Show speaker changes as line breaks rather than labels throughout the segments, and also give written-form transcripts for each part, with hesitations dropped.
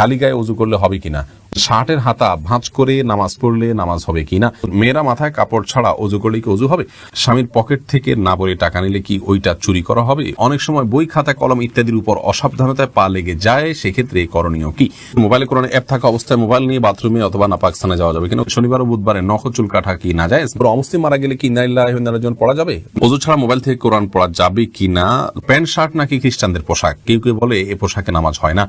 খালি গায়ে ওযু করলে হবে কিনা, শার্টের হাতা ভাঁজ করে নামাজ পড়লে নামাজ হবে কিনা, মেয়েরা মাথায় কাপড় ছাড়া ওযু করলে কি ওযু হবে, স্বামীর পকেট থেকে না বলে টাকা নিলে কি ওইটা চুরি করা হবে, অনেক সময় বই খাতা কলম ইত্যাদির উপর অসাবধানতায় পা লেগে যায়, সেক্ষেত্রে করণীয় কি, মোবাইলে কোরআন অ্যাপ থাকা অবস্থায় মোবাইল নিয়ে বাথরুমে অথবা নাপাক স্থানে যাওয়া যাবে কিনা, শনিবার ও বুধবারে নখ চুল কাটা কি না যায়, অমুসলিম মারা গেলে কি ইন্না লিল্লাহি ওয়া ইন্না ইলাইহি রাজিউন পড়া যাবে, ওযু ছাড়া মোবাইল থেকে কোরআন পড়া যাবে কিনা, প্যান্ট শার্ট নাকি খ্রিস্টানদের পোশাক, কেউ কেউ বলে এ পোশাকে নামাজ হয় না।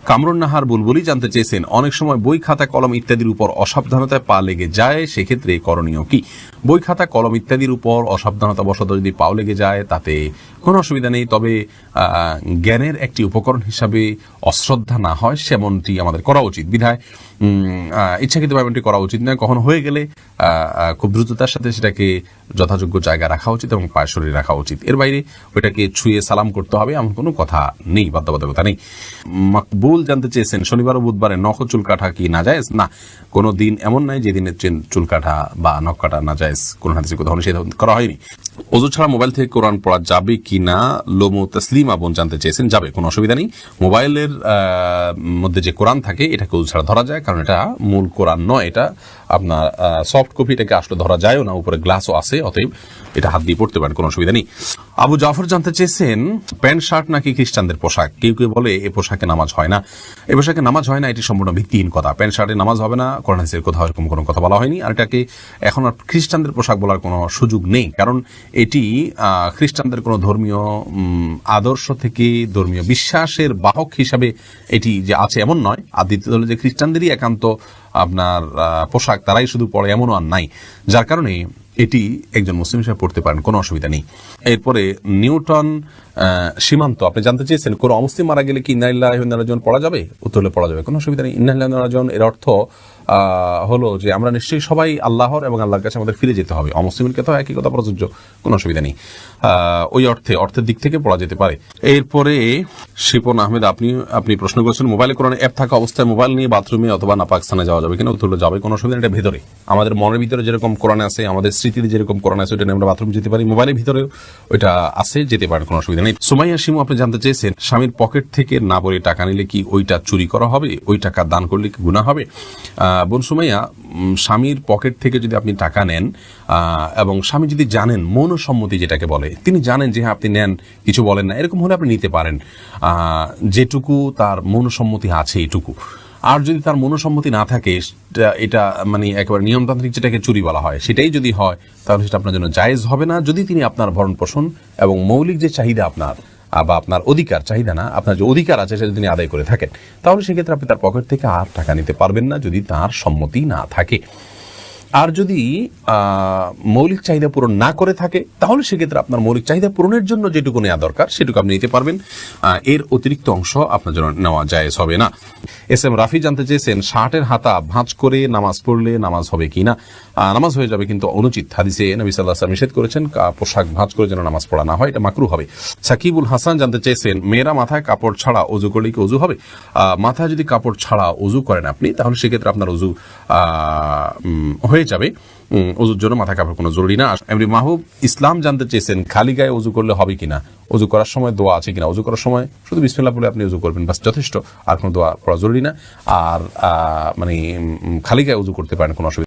কামরুন নাহার বুলবুলি জানতে চেয়েছেন, অনেক সময় বই খাতা কলম ইত্যাদির উপর অসাবধানতায় পা লেগে যায়, সেক্ষেত্রে করণীয় কি, বই খাতা কলম ইত্যাদির উপর অসাবধানতা বশত যদি পাও লেগে যায় তাতে কোনো অসুবিধা নেই, তবে জ্ঞানের একটি উপকরণ হিসাবে অশ্রদ্ধা না হয় সেমনটি আমাদের করা উচিত। বিধায় ইচ্ছাকৃতভাবে এমনটি করা উচিত নয়, কখনো হয়ে গেলে খুব দ্রুততার সাথে সেটাকে যথাযোগ্য জায়গায় রাখা উচিত এবং পায়ে সরিয়ে রাখা উচিত। এর বাইরে ওইটাকে ছুঁয়ে সালাম করতে হবে এমন কোনো কথা নেই, বাধ্যবাধকতা নেই। মকবুল জানতে চেয়েছেন, শনিবার ও বুধবারে নখ চুল কাটা কি না যায়, না কোনো দিন এমন নাই যেদিনে চুল কাটা বা নখ কাটা না যায়, কোন হাদিসে কোথাও নিষেধ করা হয়নি। ওযু ছাড়া মোবাইল থেকে কোরআন পড়া যাবে কিনা লোমো তসলিমা বোন জানতে চেয়েছেন, যাবে, কোনো অসুবিধা নেই। মোবাইলের মধ্যে যে কোরআন থাকে এটাকে ওযু ছাড়া ধরা যায়, কারণ এটা মূল কোরআন নয়, এটা আপনার সফট কপি, এটাকে আসলে ধরা যায়ও না, উপরে গ্লাসও আছে, অতএব এটা হাত দিয়ে পড়তে পারেন, কোনো অসুবিধা নেই। আবু জাফর জানতে চেয়েছেন, প্যান্ট শার্ট নাকি খ্রিস্টানদের পোশাক, কেউ কেউ বলে এ পোশাকে নামাজ হয় না, এ পোশাকে নামাজ হয় না, এটি সম্পূর্ণ ভিত্তিহীন কথা। প্যান্ট শার্টে নামাজ হবে না, কোরআন হাদিসের কোথাও এরকম কোনো কথা বলা হয়নি, আর এটাকে এখন আর খ্রিস্টানদের পোশাক বলার কোনো সুযোগ নেই, কারণ এটি খ্রিস্টানদের কোনো ধর্মীয় আদর্শ থেকে ধর্মীয় বিশ্বাসের বাহক হিসাবে এটি যে আছে এমন নয়। আর দ্বিতীয় হলো যে খ্রিস্টানদেরই একান্ত আপনার পোশাক, তারাই শুধু পড়ে এমনও আর নাই, যার কারণে এটি একজন মুসলিম হিসেবে পড়তে পারেন, কোনো অসুবিধা নেই। এরপরে নিউটন সীমান্ত আপনি জানতে চেয়েছেন, কোনো অমুসলিম মারা গেলে কি ইন্না লিল্লাহি ওয়া ইন্না ইলাইহি রাজিউন পড়া যাবে, উত্তর হলে পড়া যাবে, কোনো অসুবিধা নেই। ইন্না লিল্লাহি ওয়া ইন্না ইলাইহি রাজিউন এর অর্থ হলো যে আমরা নিশ্চয়ই সবাই আল্লাহর এবং আল্লাহর কাছে আমাদের ফিরে যেতে হবে, অমুসলিমের ক্ষেত্রে একই কথা প্রযোজ্য, কোনো অসুবিধা নেই। ওই অর্থের দিক থেকে পড়া যেতে পারে। এরপরে শিপন আহমেদ আপনি প্রশ্ন করেছেন, মোবাইলে কোরআন অ্যাপ থাকা অবস্থায় মোবাইল নিয়ে বাথরুমে অথবা নাপাক স্থানে যাওয়া যাবে কিনা, উত্তর হলো যাবে, কোনো অসুবিধা নেই। এটা ভেতরে আমাদের মনের ভিতরে যেরকম কোরআন আছে, আমাদের স্মৃতিতে যেরকম কোরআন আছে, ওইটা নিয়ে আমরা বাথরুম যেতে পারি, মোবাইলের ভিতরে ওইটা আছে, যেতে পারেন, কোনো অসুবিধা নেই। সুমাইয়া শিমু আপনি জানতে চেয়েছেন, স্বামীর পকেট থেকে না বলে টাকা নিলে কি ওইটা চুরি করা হবে, ওই টাকা দান করলে কি গুনাহ হবে। বোন সুমাইয়া, স্বামীর পকেট থেকে যদি আপনি টাকা নেন এবং স্বামী যদি জানেন, মৌনসম্মতি যেটাকে বলে, তিনি জানেন যে হ্যাঁ আপনি নেন, কিছু বলেন না, এরকম হলে আপনি নিতে পারেন, যেটুকু তার মৌনসম্মতি আছে এটুকু। আর যদি তার মনোসম্মতি না থাকে, এটা মানে একেবারে নিয়মতান্ত্রিক যেটাকে চুরি বলা হয়, সেটাই যদি হয় তাহলে সেটা আপনার জন্য জায়েজ হবে না, যদি তিনি আপনার ভরণ পোষণ এবং মৌলিক যে চাহিদা আপনার বা আপনার অধিকার, চাহিদা না, আপনার যে অধিকার আছে সেটা তিনি আদায় করে থাকেন, তাহলে সেক্ষেত্রে আপনি তার পকেট থেকে আর টাকা নিতে পারবেন না যদি তার সম্মতি না থাকে। আর যদি মৌলিক চাহিদা পূরণ না করে থাকে, তাহলে সেক্ষেত্রে আপনার মৌলিক চাহিদা পূরণের জন্য যেটুকু নেওয়া দরকার সেটুকু আপনি নিতে পারবেন, এর অতিরিক্ত অংশ আপনার জন্য নেওয়া জায়েজ হবে না। এস এম রাফি জানতে চেয়েছেন, শার্টের হাতা ভাঁজ করে নামাজ পড়লে নামাজ হবে কিনা, নামাজ হয়ে যাবে, কিন্তু অনুচিত। হাদিসে নবী সাল্লাল্লাহু আলাইহি ওয়াসাল্লাম নিষেধ করেছেন পোশাক ভাঁজ করে যেন নামাজ পড়া না হয়, এটা মাকরুহ হবে। সাকিবুল হাসান জানতে চেয়েছেন, মেয়েরা মাথায় কাপড় ছাড়া ওযু করলে কি ওযু হবে, মাথায় যদি কাপড় ছাড়া ওযু করেন আপনি, তাহলে সেক্ষেত্রে আপনার ওযু হয়ে যাবে, ওযুর জন্য মাথা কাপড় কোনো জরুরি না। এমনি মাহবুব ইসলাম জানতে চেয়েছেন, খালি গায়ে ওযু করলে হবে কিনা, ওযু করার সময় দোয়া আছে কিনা, ওযু করার সময় শুধু বিসমিল্লাহ বলে আপনি ওযু করবেন, বাস যথেষ্ট, আর কোনো দোয়া পড়া জরুরি না। আর মানে খালি গায়ে ওযু করতে পারেন, কোনো অসুবিধা